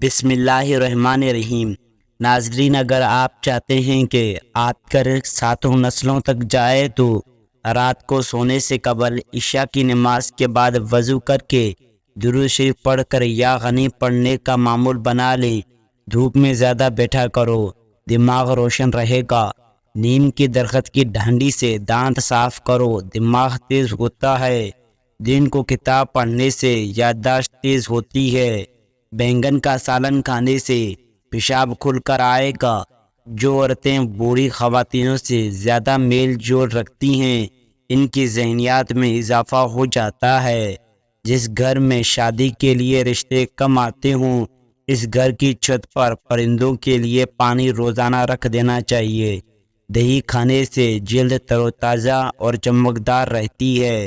بسم اللہ الرحمن الرحیم۔ ناظرین، اگر آپ چاہتے ہیں کہ آپ کا رزق ساتوں نسلوں تک جائے تو رات کو سونے سے قبل عشاء کی نماز کے بعد وضو کر کے درود شریف پڑھ کر یا غنی پڑھنے کا معمول بنا لیں۔ دھوپ میں زیادہ بیٹھا کرو، دماغ روشن رہے گا۔ نیم کی درخت کی ڈھانڈی سے دانت صاف کرو، دماغ تیز ہوتا ہے۔ دن کو کتاب پڑھنے سے یادداشت تیز ہوتی ہے۔ بینگن کا سالن کھانے سے پیشاب کھل کر آئے گا۔ جو عورتیں بوڑھی خواتینوں سے زیادہ میل جول رکھتی ہیں، ان کی ذہنیات میں اضافہ ہو جاتا ہے۔ جس گھر میں شادی کے لیے رشتے کم آتے ہوں، اس گھر کی چھت پر پرندوں کے لیے پانی روزانہ رکھ دینا چاہیے۔ دہی کھانے سے جلد تر و تازہ اور چمکدار رہتی ہے۔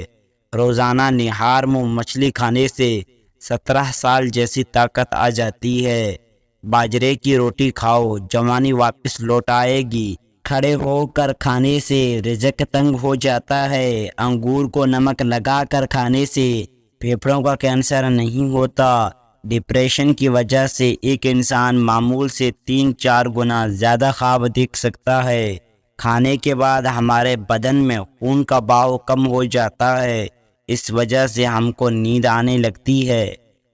روزانہ نہار منہ مچھلی کھانے سے 17 سال جیسی طاقت آ جاتی ہے۔ باجرے کی روٹی کھاؤ، جوانی واپس لوٹ آئے گی۔ کھڑے ہو کر کھانے سے رزق تنگ ہو جاتا ہے۔ انگور کو نمک لگا کر کھانے سے پھیپھڑوں کا کینسر نہیں ہوتا۔ ڈپریشن کی وجہ سے ایک انسان معمول سے 3-4 گنا زیادہ خواب دیکھ سکتا ہے۔ کھانے کے بعد ہمارے بدن میں خون کا بہاؤ کم ہو جاتا ہے، اس وجہ سے ہم کو نیند آنے لگتی ہے۔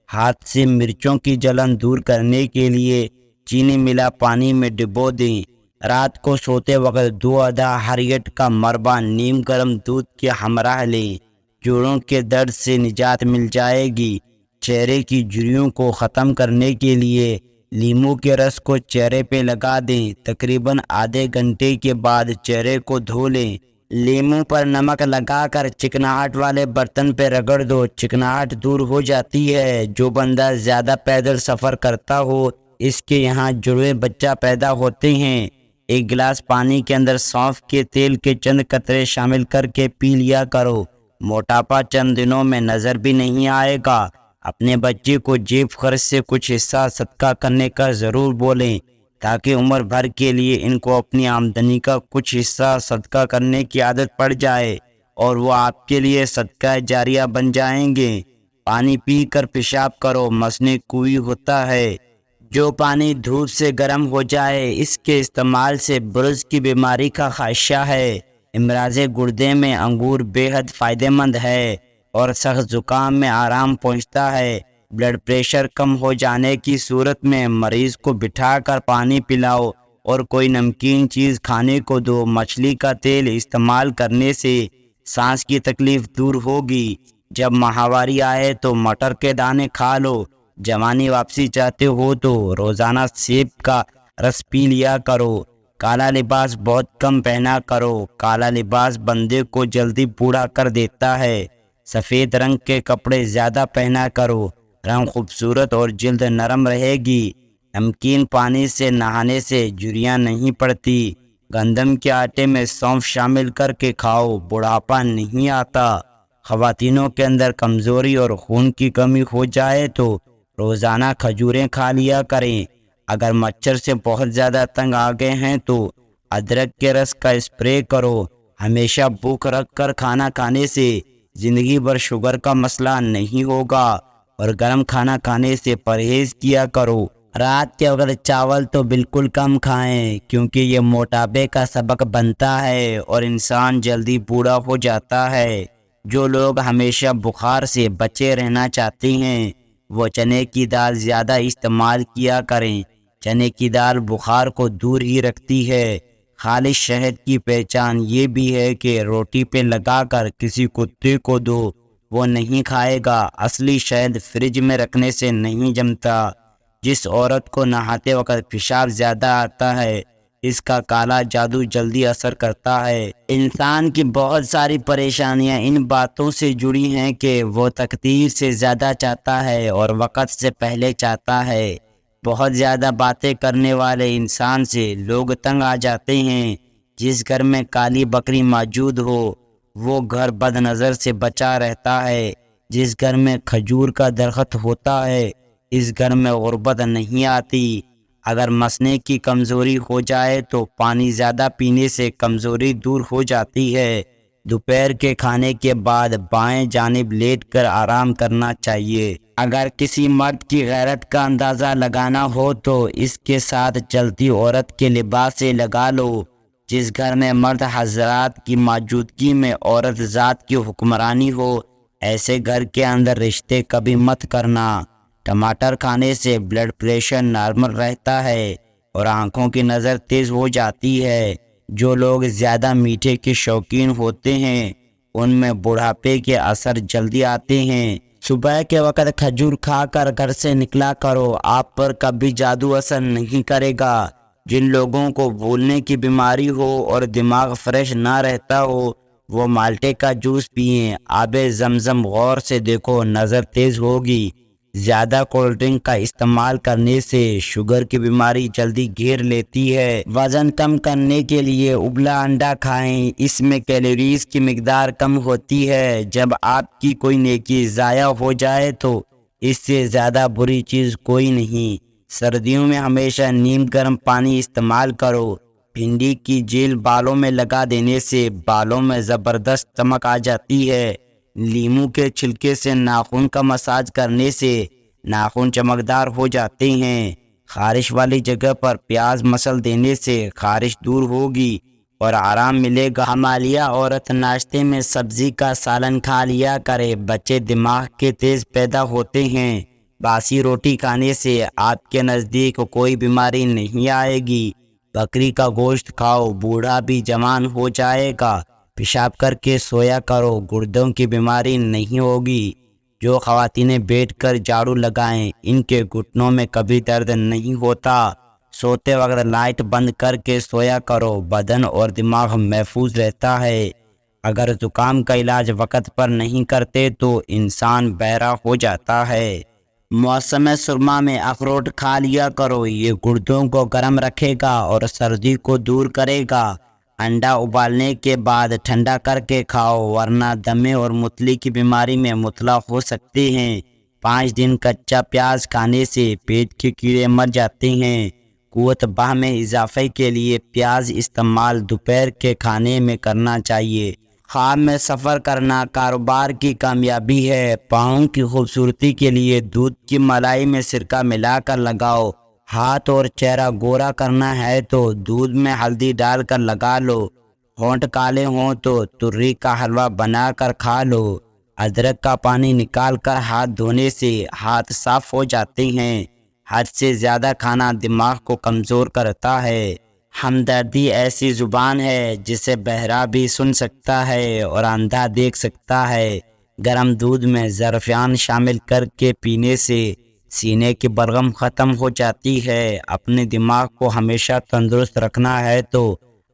ہاتھ سے مرچوں کی جلن دور کرنے کے لیے چینی ملا پانی میں ڈبو دیں۔ رات کو سوتے وقت 2 ادا ہریٹ کا مربع نیم گرم دودھ کے ہمراہ لیں۔ جوڑوں کے درد سے نجات مل جائے گی۔ چہرے کی جھریوں کو ختم کرنے کے لیے لیموں کے رس کو چہرے پہ لگا دیں۔ تقریباً آدھے گھنٹے کے بعد چہرے کو دھو لیں۔ لیموں پر نمک لگا کر چکناہٹ والے برتن پہ رگڑ دو، چکناہٹ دور ہو جاتی ہے۔ جو بندہ زیادہ پیدل سفر کرتا ہو، اس کے یہاں جڑوے بچہ پیدا ہوتے ہیں۔ ایک گلاس پانی کے اندر سونف کے تیل کے چند قطرے شامل کر کے پی لیا کرو۔ موٹاپا چند دنوں میں نظر بھی نہیں آئے گا۔ اپنے بچے کو جیب خرچ سے کچھ حصہ صدقہ کرنے کا ضرور بولیں، تاکہ عمر بھر کے لیے ان کو اپنی آمدنی کا کچھ حصہ صدقہ کرنے کی عادت پڑ جائے اور وہ آپ کے لیے صدقہ جاریہ بن جائیں گے۔ پانی پی کر پیشاب کرو، مسنِ کوی ہوتا ہے۔ جو پانی دھوپ سے گرم ہو جائے، اس کے استعمال سے برز کی بیماری کا خدشہ ہے۔ امراض گردے میں انگور بے حد فائدہ مند ہے اور سخت زکام میں آرام پہنچتا ہے۔ بلڈ پریشر کم ہو جانے کی صورت میں مریض کو بٹھا کر پانی پلاؤ اور کوئی نمکین چیز کھانے کو دو۔ مچھلی کا تیل استعمال کرنے سے سانس کی تکلیف دور ہوگی۔ جب ماہواری آئے تو مٹر کے دانے کھا لو۔ جوانی واپسی چاہتے ہو تو روزانہ سیب کا رس پی لیا کرو۔ کالا لباس بہت کم پہنا کرو۔ کالا لباس بندے کو جلدی بوڑھا کر دیتا ہے۔ سفید رنگ کے کپڑے زیادہ پہنا کرو، رنگ خوبصورت اور جلد نرم رہے گی۔ نمکین پانی سے نہانے سے جھریاں نہیں پڑتی۔ گندم کے آٹے میں سونف شامل کر کے کھاؤ، بڑھاپا نہیں آتا۔ خواتینوں کے اندر کمزوری اور خون کی کمی ہو جائے تو روزانہ کھجوریں کھا لیا کریں۔ اگر مچھر سے بہت زیادہ تنگ آ گئے ہیں تو ادرک کے رس کا اسپرے کرو۔ ہمیشہ بھوک رکھ کر کھانا کھانے سے زندگی بھر شوگر کا مسئلہ نہیں ہوگا اور گرم کھانا کھانے سے پرہیز کیا کرو۔ رات کے وقت چاول تو بالکل کم کھائیں، کیونکہ یہ موٹاپے کا سبب بنتا ہے اور انسان جلدی بوڑھا ہو جاتا ہے۔ جو لوگ ہمیشہ بخار سے بچے رہنا چاہتے ہیں، وہ چنے کی دال زیادہ استعمال کیا کریں۔ چنے کی دال بخار کو دور ہی رکھتی ہے۔ خالص شہد کی پہچان یہ بھی ہے کہ روٹی پہ لگا کر کسی کتے کو دو، وہ نہیں کھائے گا۔ اصلی شہد فریج میں رکھنے سے نہیں جمتا۔ جس عورت کو نہاتے وقت پیشاب زیادہ آتا ہے، اس کا کالا جادو جلدی اثر کرتا ہے۔ انسان کی بہت ساری پریشانیاں ان باتوں سے جڑی ہیں کہ وہ تقدیر سے زیادہ چاہتا ہے اور وقت سے پہلے چاہتا ہے۔ بہت زیادہ باتیں کرنے والے انسان سے لوگ تنگ آ جاتے ہیں۔ جس گھر میں کالی بکری موجود ہو، وہ گھر بد نظر سے بچا رہتا ہے۔ جس گھر میں کھجور کا درخت ہوتا ہے، اس گھر میں غربت نہیں آتی۔ اگر مسنے کی کمزوری ہو جائے تو پانی زیادہ پینے سے کمزوری دور ہو جاتی ہے۔ دوپہر کے کھانے کے بعد بائیں جانب لیٹ کر آرام کرنا چاہیے۔ اگر کسی مرد کی غیرت کا اندازہ لگانا ہو تو اس کے ساتھ چلتی عورت کے لباس سے لگا لو۔ جس گھر میں مرد حضرات کی موجودگی میں عورت ذات کی حکمرانی ہو، ایسے گھر کے اندر رشتے کبھی مت کرنا۔ ٹماٹر کھانے سے بلڈ پریشر نارمل رہتا ہے اور آنکھوں کی نظر تیز ہو جاتی ہے۔ جو لوگ زیادہ میٹھے کے شوقین ہوتے ہیں ان میں بڑھاپے کے اثر جلدی آتے ہیں۔ صبح کے وقت کھجور کھا کر گھر سے نکلا کرو، آپ پر کبھی جادو اثر نہیں کرے گا۔ جن لوگوں کو بھولنے کی بیماری ہو اور دماغ فریش نہ رہتا ہو وہ مالٹے کا جوس پئیں۔ آب زمزم غور سے دیکھو، نظر تیز ہوگی۔ زیادہ کولڈ ڈرنک کا استعمال کرنے سے شوگر کی بیماری جلدی گھیر لیتی ہے۔ وزن کم کرنے کے لیے ابلا انڈا کھائیں، اس میں کیلوریز کی مقدار کم ہوتی ہے۔ جب آپ کی کوئی نیکی ضائع ہو جائے تو اس سے زیادہ بری چیز کوئی نہیں۔ سردیوں میں ہمیشہ نیم گرم پانی استعمال کرو۔ بھنڈی کی جیل بالوں میں لگا دینے سے بالوں میں زبردست چمک آ جاتی ہے۔ لیموں کے چھلکے سے ناخن کا مساج کرنے سے ناخن چمکدار ہو جاتے ہیں۔ خارش والی جگہ پر پیاز مسل دینے سے خارش دور ہوگی اور آرام ملے گا۔ حمالیہ عورت ناشتے میں سبزی کا سالن کھا لیا کرے، بچے دماغ کے تیز پیدا ہوتے ہیں۔ باسی روٹی کھانے سے آپ کے نزدیک کوئی بیماری نہیں آئے گی۔ بکری کا گوشت کھاؤ، بوڑھا بھی جوان ہو جائے گا۔ پیشاب کر کے سویا کرو، گردوں کی بیماری نہیں ہوگی۔ جو خواتینیں بیٹھ کر جھاڑو لگائیں ان کے گھٹنوں میں کبھی درد نہیں ہوتا۔ سوتے وقت لائٹ بند کر کے سویا کرو، بدن اور دماغ محفوظ رہتا ہے۔ اگر زکام کا علاج وقت پر نہیں کرتے تو انسان بہرا ہو جاتا ہے۔ موسم سرما میں اخروٹ کھا لیا کرو، یہ گردوں کو گرم رکھے گا اور سردی کو دور کرے گا۔ انڈا ابالنے کے بعد ٹھنڈا کر کے کھاؤ ورنہ دمے اور متلی کی بیماری میں مبتلا ہو سکتے ہیں۔ 5 دن کچا پیاز کھانے سے پیٹ کے کیڑے مر جاتے ہیں۔ قوت باہ میں اضافے کے لیے پیاز استعمال دوپہر کے کھانے میں کرنا چاہیے۔ خواب میں سفر کرنا کاروبار کی کامیابی ہے۔ پاؤں کی خوبصورتی کے لیے دودھ کی ملائی میں سرکہ ملا کر لگاؤ۔ ہاتھ اور چہرہ گورا کرنا ہے تو دودھ میں ہلدی ڈال کر لگا لو۔ ہونٹ کالے ہوں تو ترئی کا حلوہ بنا کر کھا لو۔ ادرک کا پانی نکال کر ہاتھ دھونے سے ہاتھ صاف ہو جاتے ہیں۔ حد سے زیادہ کھانا دماغ کو کمزور کرتا ہے۔ ہمدردی ایسی زبان ہے جسے بہرا بھی سن سکتا ہے اور اندھا دیکھ سکتا ہے۔ گرم دودھ میں زعفران شامل کر کے پینے سے سینے کی بلغم ختم ہو جاتی ہے۔ اپنے دماغ کو ہمیشہ تندرست رکھنا ہے تو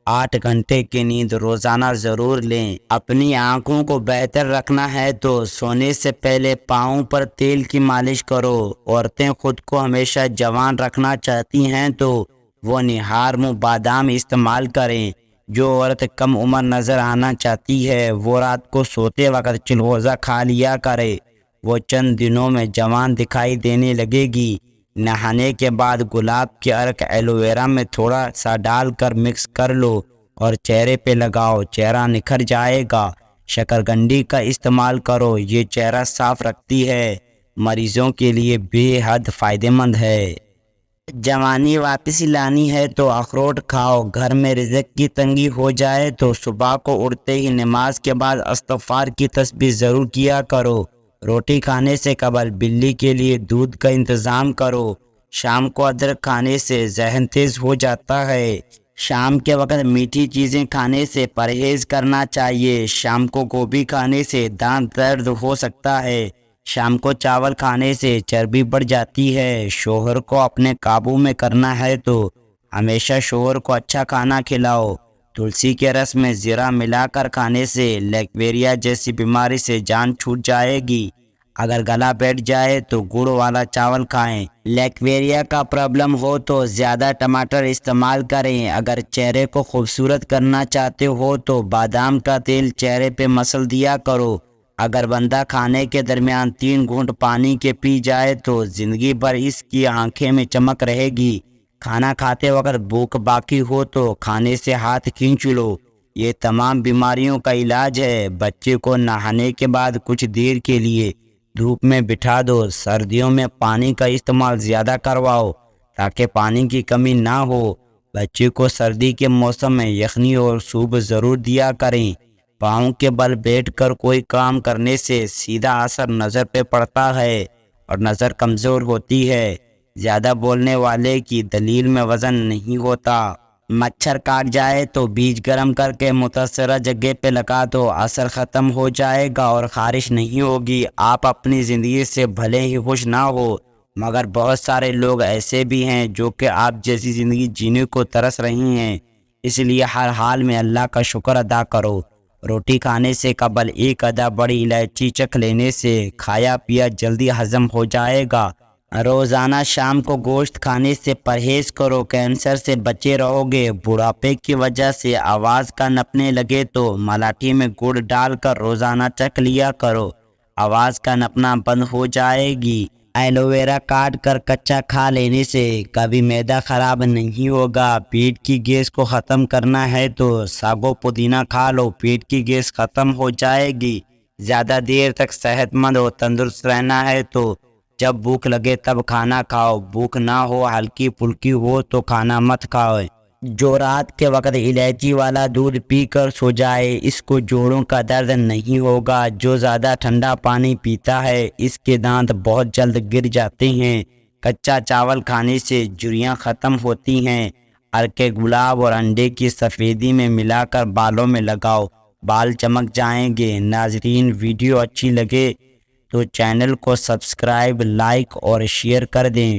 8 گھنٹے کی نیند روزانہ ضرور لیں۔ اپنی آنکھوں کو بہتر رکھنا ہے تو سونے سے پہلے پاؤں پر تیل کی مالش کرو۔ عورتیں خود کو ہمیشہ جوان رکھنا چاہتی ہیں تو وہ نہار منہ بادام استعمال کریں۔ جو عورت کم عمر نظر آنا چاہتی ہے وہ رات کو سوتے وقت چلغوزہ کھا لیا کرے، وہ چند دنوں میں جوان دکھائی دینے لگے گی۔ نہانے کے بعد گلاب کے عرق ایلو ویرا میں تھوڑا سا ڈال کر مکس کر لو اور چہرے پہ لگاؤ، چہرہ نکھر جائے گا۔ شکرگندی کا استعمال کرو، یہ چہرہ صاف رکھتی ہے، مریضوں کے لیے بے حد فائدہ مند ہے۔ جوانی واپس لانی ہے تو اخروٹ کھاؤ۔ گھر میں رزق کی تنگی ہو جائے تو صبح کو اٹھتے ہی نماز کے بعد استغفار کی تسبیح ضرور کیا کرو۔ روٹی کھانے سے قبل بلی کے لیے دودھ کا انتظام کرو۔ شام کو ادرک کھانے سے ذہن تیز ہو جاتا ہے۔ شام کے وقت میٹھی چیزیں کھانے سے پرہیز کرنا چاہیے۔ شام کو گوبھی کھانے سے دانت درد ہو سکتا ہے۔ شام کو چاول کھانے سے چربی بڑھ جاتی ہے۔ شوہر کو اپنے قابو میں کرنا ہے تو ہمیشہ شوہر کو اچھا کھانا کھلاؤ۔ تلسی کے رس میں زیرہ ملا کر کھانے سے لیکویریا جیسی بیماری سے جان چھوٹ جائے گی۔ اگر گلا بیٹھ جائے تو گڑ والا چاول کھائیں۔ لیکویریا کا پرابلم ہو تو زیادہ ٹماٹر استعمال کریں۔ اگر چہرے کو خوبصورت کرنا چاہتے ہو تو بادام کا تیل چہرے پہ مسل دیا کرو۔ اگر بندہ کھانے کے درمیان 3 گھونٹ پانی کے پی جائے تو زندگی بھر اس کی آنکھیں میں چمک رہے گی۔ کھانا کھاتے وقت بھوک باقی ہو تو کھانے سے ہاتھ کھینچ لو، یہ تمام بیماریوں کا علاج ہے۔ بچے کو نہانے کے بعد کچھ دیر کے لیے دھوپ میں بٹھا دو۔ سردیوں میں پانی کا استعمال زیادہ کرواؤ تاکہ پانی کی کمی نہ ہو۔ بچے کو سردی کے موسم میں یخنی اور سوپ ضرور دیا کریں۔ پاؤں کے بل بیٹھ کر کوئی کام کرنے سے سیدھا اثر نظر پہ پڑتا ہے اور نظر کمزور ہوتی ہے۔ زیادہ بولنے والے کی دلیل میں وزن نہیں ہوتا۔ مچھر کاٹ جائے تو بیج گرم کر کے متاثرہ جگہ پہ لگا دو، اثر ختم ہو جائے گا اور خارش نہیں ہوگی۔ آپ اپنی زندگی سے بھلے ہی خوش نہ ہو، مگر بہت سارے لوگ ایسے بھی ہیں جو کہ آپ جیسی زندگی جینے کو ترس رہی ہیں۔ اس لیے ہر حال میں اللہ کا شکر ادا کرو۔ روٹی کھانے سے قبل ایک عدد بڑی الائچی چکھ لینے سے کھایا پیا جلدی ہضم ہو جائے گا۔ روزانہ شام کو گوشت کھانے سے پرہیز کرو، کینسر سے بچے رہو گے۔ بڑھاپے کی وجہ سے آواز کا نپنے لگے تو ملاٹھی میں گڑ ڈال کر روزانہ چکھ لیا کرو، آواز کا نپنا بند ہو جائے گی۔ ایلو ویرا کاٹ کر کچا کھا لینے سے کبھی معدہ خراب نہیں ہوگا۔ پیٹ کی گیس کو ختم کرنا ہے تو ساگ و پودینہ کھا لو، پیٹ کی گیس ختم ہو جائے گی۔ زیادہ دیر تک صحت مند اور تندرست رہنا ہے تو جب بھوک لگے تب کھانا کھاؤ، بھوک نہ ہو ہلکی پھلکی ہو تو کھانا مت کھاؤ۔ جو رات کے وقت الائچی والا دودھ پی کر سو جائے اس کو جوڑوں کا درد نہیں ہوگا۔ جو زیادہ ٹھنڈا پانی پیتا ہے اس کے دانت بہت جلد گر جاتے ہیں۔ کچا چاول کھانے سے جھریاں ختم ہوتی ہیں۔ عرق گلاب اور انڈے کی سفیدی میں ملا کر بالوں میں لگاؤ، بال چمک جائیں گے۔ ناظرین، ویڈیو اچھی لگے تو چینل کو سبسکرائب، لائک اور شیئر کر دیں۔